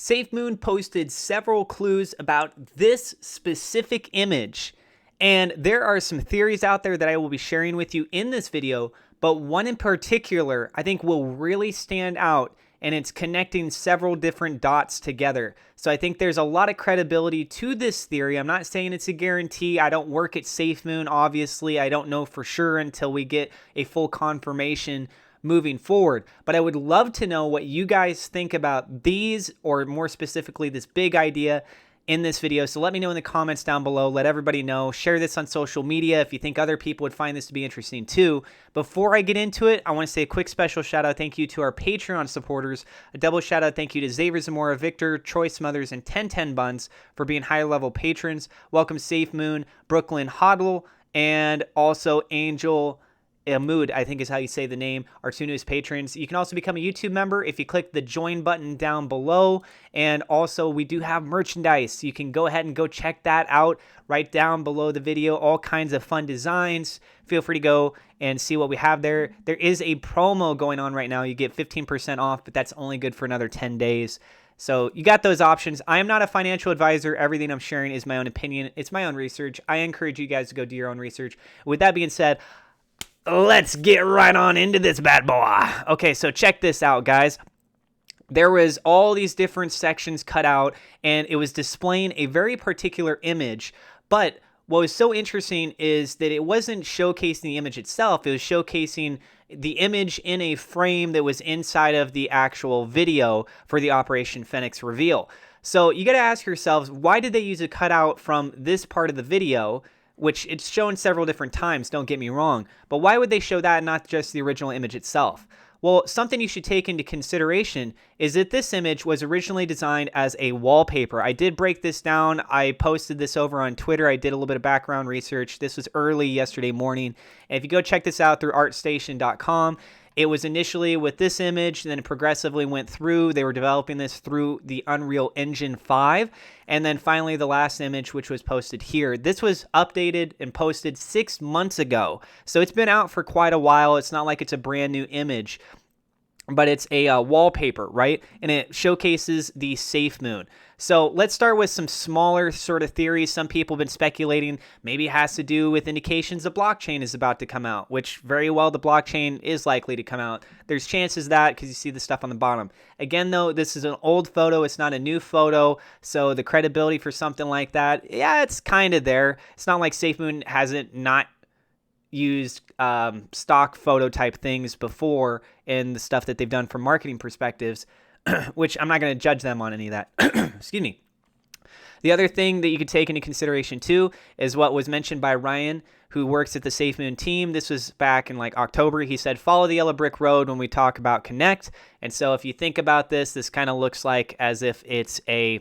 SafeMoon posted several clues about this specific image, and there are some theories out there that I will be sharing with you in this video, but one in particular I think will really stand out, and it's connecting several different dots together. So I think there's a lot of credibility to this theory. I'm not saying it's a guarantee. I don't work at SafeMoon, obviously. I don't know for sure until we get a full confirmation moving forward. But I would love to know what you guys think about these, or more specifically, this big idea in this video. So let me know in the comments down below. Let everybody know. Share this on social media if you think other people would find this to be interesting too. Before I get into it, I want to say a quick special shout out thank you to our Patreon supporters. A double shout out thank you to Xavier Zamora, Victor, Troy Smothers, and 1010 Buns for being higher level patrons. Welcome SafeMoon, Brooklyn Hodl, and also Angel Mood, I think is how you say the name, our two newest patrons. You can also become a YouTube member if you click the join button down below. And also we do have merchandise. You can go ahead and go check that out right down below the video. All kinds of fun designs. Feel free to go and see what we have there. There is a promo going on right now. You get 15% off, but that's only good for another 10 days. So you got those options. I am not a financial advisor. Everything I'm sharing is my own opinion. It's my own research. I encourage you guys to go do your own research. With that being said, let's get right on into this bad boy. Okay, so check this out, guys. There was all these different sections cut out, and it was displaying a very particular image. But what was so interesting is that it wasn't showcasing the image itself. It was showcasing the image in a frame that was inside of the actual video for the Operation Phoenix reveal. So you got to ask yourselves, why did they use a cutout from this part of the video, which it's shown several different times, don't get me wrong, but why would they show that and not just the original image itself? Well, something you should take into consideration is that this image was originally designed as a wallpaper. I did break this down. I posted this over on Twitter. I did a little bit of background research. This was early yesterday morning. And if you go check this out through artstation.com, it was initially with this image, and then progressively went through. They were developing this through the Unreal Engine 5. And then finally the last image, which was posted here. This was updated and posted 6 months ago. So it's been out for quite a while. It's not like it's a brand new image, but it's a wallpaper, right? And it showcases the SafeMoon. So let's start with some smaller sort of theories. Some people have been speculating maybe it has to do with indications the blockchain is about to come out, which very well the blockchain is likely to come out. There's chances that because you see the stuff on the bottom. Again, though, this is an old photo. It's not a new photo. So the credibility for something like that, yeah, it's kind of there. It's not like SafeMoon hasn't not used stock photo type things before in the stuff that they've done from marketing perspectives, which I'm not going to judge them on any of that. Excuse me. The other thing that you could take into consideration too is what was mentioned by Ryan, who works at the SafeMoon team. This was back in like October. He said, follow the yellow brick road when we talk about Connect. And so if you think about this, this kind of looks like as if it's a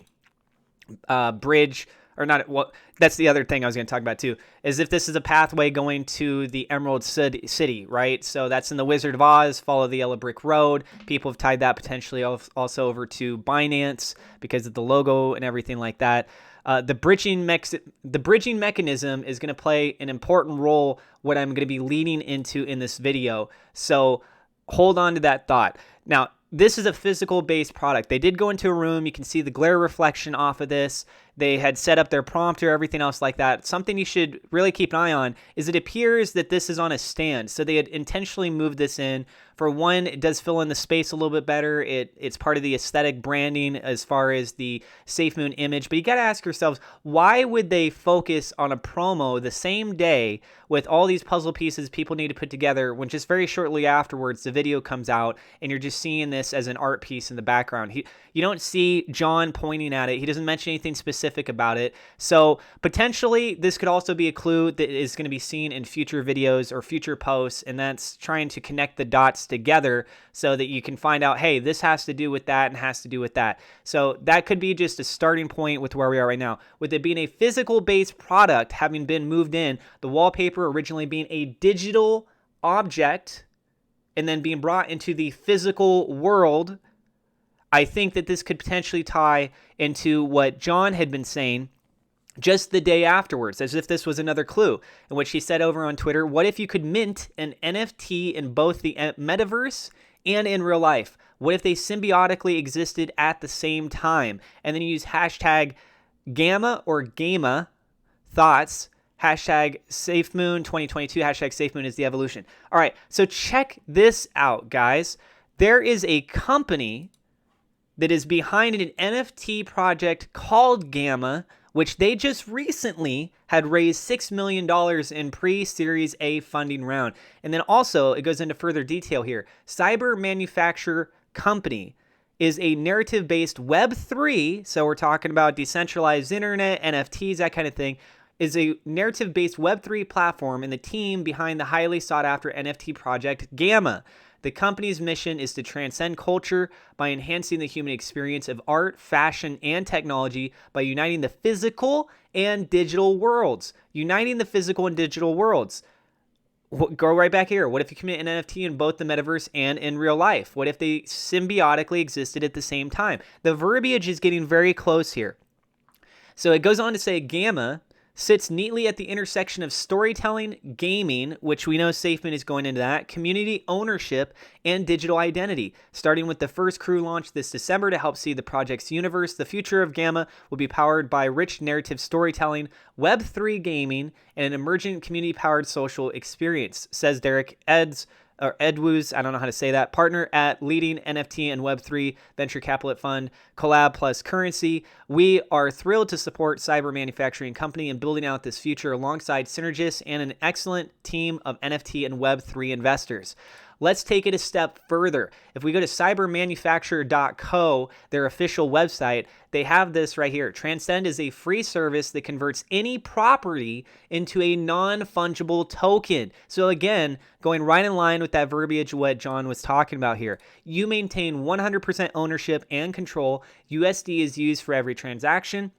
bridge, or not. Well, that's the other thing I was going to talk about too, is if this is a pathway going to the Emerald City, right? So that's in the Wizard of Oz, follow the yellow brick road. People have tied that potentially also over to Binance because of the logo and everything like that. The bridging mechanism is going to play an important role, what I'm going to be leading into in this video. So hold on to that thought. Now, this is a physical-based product. They did go into a room. You can see the glare reflection off of this. They had set up their prompter, everything else like that. Something you should really keep an eye on is it appears that this is on a stand. So they had intentionally moved this in. For one, it does fill in the space a little bit better. It's part of the aesthetic branding as far as the SafeMoon image. But you got to ask yourselves, why would they focus on a promo the same day with all these puzzle pieces people need to put together when just very shortly afterwards the video comes out and you're just seeing this as an art piece in the background? You don't see John pointing at it. He doesn't mention anything specific about it. So potentially this could also be a clue that is going to be seen in future videos or future posts, and that's trying to connect the dots together so that you can find out, hey, this has to do with that and has to do with that. So that could be just a starting point with where we are right now. With it being a physical-based product, having been moved in, the wallpaper originally being a digital object and then being brought into the physical world, I think that this could potentially tie into what John had been saying just the day afterwards, as if this was another clue, in which he said over on Twitter, what if you could mint an NFT in both the metaverse and in real life? What if they symbiotically existed at the same time? And then you use hashtag gamma or GAMA thoughts, hashtag SafeMoon 2022, hashtag SafeMoon is the evolution. All right, so check this out, guys. There is a company that is behind an NFT project called Gamma, which they just recently had raised $6 million in pre-Series A funding round. And then also, it goes into further detail here. Cyber Manufacture Company is a narrative-based Web3, so we're talking about decentralized internet, NFTs, that kind of thing, is a narrative-based Web3 platform and the team behind the highly sought-after NFT project Gamma. The company's mission is to transcend culture by enhancing the human experience of art, fashion, and technology by uniting the physical and digital worlds. Uniting the physical and digital worlds. Go right back here. What if you commit an NFT in both the metaverse and in real life? What if they symbiotically existed at the same time? The verbiage is getting very close here. So it goes on to say Gamma sits neatly at the intersection of storytelling, gaming, which we know SafeMoon is going into that, community ownership, and digital identity. Starting with the first crew launch this December to help see the project's universe, the future of Gamma will be powered by rich narrative storytelling, Web3 gaming, and an emergent community-powered social experience, says Derek Edwoos, I don't know how to say that, partner at leading NFT and Web3 venture capital fund Collab Plus Currency. We are thrilled to support Cyber Manufacturing Company in building out this future alongside synergists and an excellent team of NFT and Web3 investors. Let's take it a step further. If we go to cybermanufacturer.co, their official website, they have this right here. Transcend is a free service that converts any property into a non-fungible token. So again, going right in line with that verbiage what John was talking about here. You maintain 100% ownership and control. USD is used for every transaction.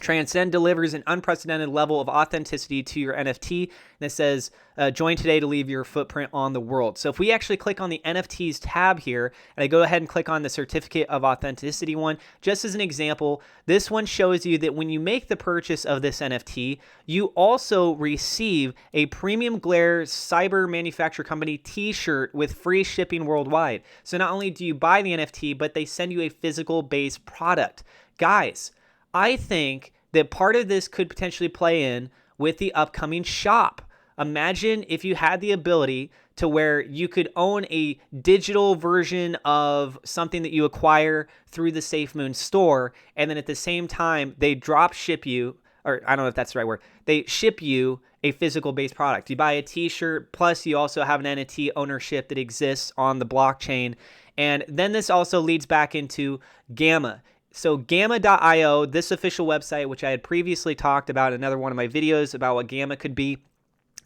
Transcend delivers an unprecedented level of authenticity to your NFT that says, join today to leave your footprint on the world. So if we actually click on the NFTs tab here, and I go ahead and click on the certificate of authenticity one, just as an example, this one shows you that when you make the purchase of this NFT, you also receive a Premium Glare Cyber Manufacturer Company t-shirt with free shipping worldwide. So not only do you buy the NFT, but they send you a physical base product. Guys, I think that part of this could potentially play in with the upcoming shop. Imagine if you had the ability to where you could own a digital version of something that you acquire through the SafeMoon store, and then at the same time, they drop ship you, or I don't know if that's the right word, they ship you a physical based product. You buy a t-shirt, plus you also have an NFT ownership that exists on the blockchain. And then this also leads back into Gamma. So gamma.io, this official website, which I had previously talked about in another one of my videos about what Gamma could be,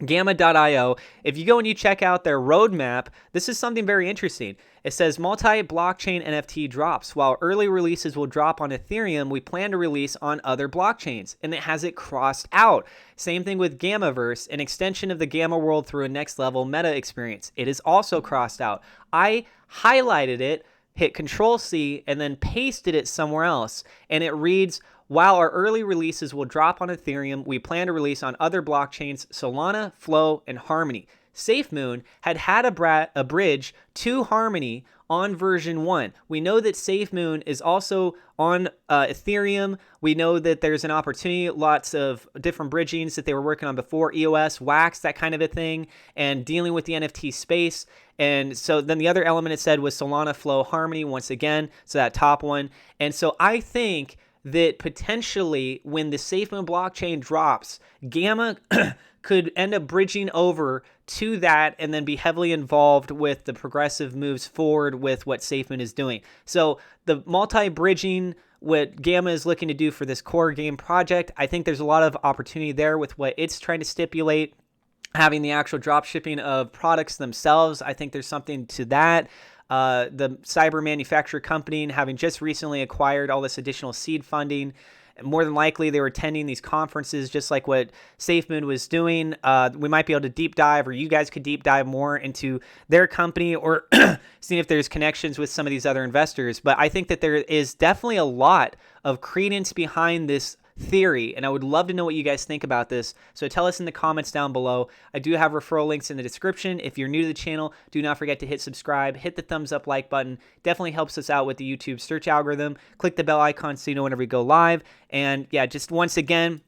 gamma.io, if you go and you check out their roadmap, this is something very interesting. It says multi-blockchain NFT drops. While early releases will drop on Ethereum, we plan to release on other blockchains, and it has it crossed out. Same thing with Gammaverse, an extension of the Gamma world through a next level meta experience. It is also crossed out. I highlighted it, hit Control-C, and then pasted it somewhere else. And it reads, while our early releases will drop on Ethereum, we plan to release on other blockchains, Solana, Flow, and Harmony. SafeMoon had a bridge to Harmony on version 1. We know that SafeMoon is also on Ethereum. We know that there's an opportunity, lots of different bridgings that they were working on before, EOS, Wax, that kind of a thing, and dealing with the NFT space. And so then the other element it said was Solana, Flow, Harmony once again, so that top one. And so I think that potentially when the SafeMoon blockchain drops, Gamma could end up bridging over to that and then be heavily involved with the progressive moves forward with what SafeMoon is doing. So the multi-bridging, what Gamma is looking to do for this core game project, I think there's a lot of opportunity there with what it's trying to stipulate. Having the actual drop shipping of products themselves, I think there's something to that. The Cyber Manufacturer Company, having just recently acquired all this additional seed funding, more than likely they were attending these conferences just like what SafeMoon was doing. We might be able to deep dive, or you guys could deep dive more into their company, or seeing if there's connections with some of these other investors. But I think that there is definitely a lot of credence behind this theory, and I would love to know what you guys think about this. So tell us in the comments down below. I do have referral links in the description. If you're new to the channel, do not forget to hit subscribe, hit the thumbs up like button. Definitely helps us out with the YouTube search algorithm. Click the bell icon so you know whenever we go live. And yeah, just once again,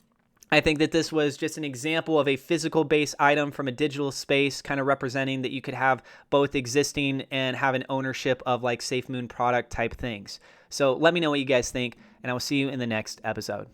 I think that this was just an example of a physical-based item from a digital space, kind of representing that you could have both existing and have an ownership of like SafeMoon product type things. So let me know what you guys think, and I will see you in the next episode.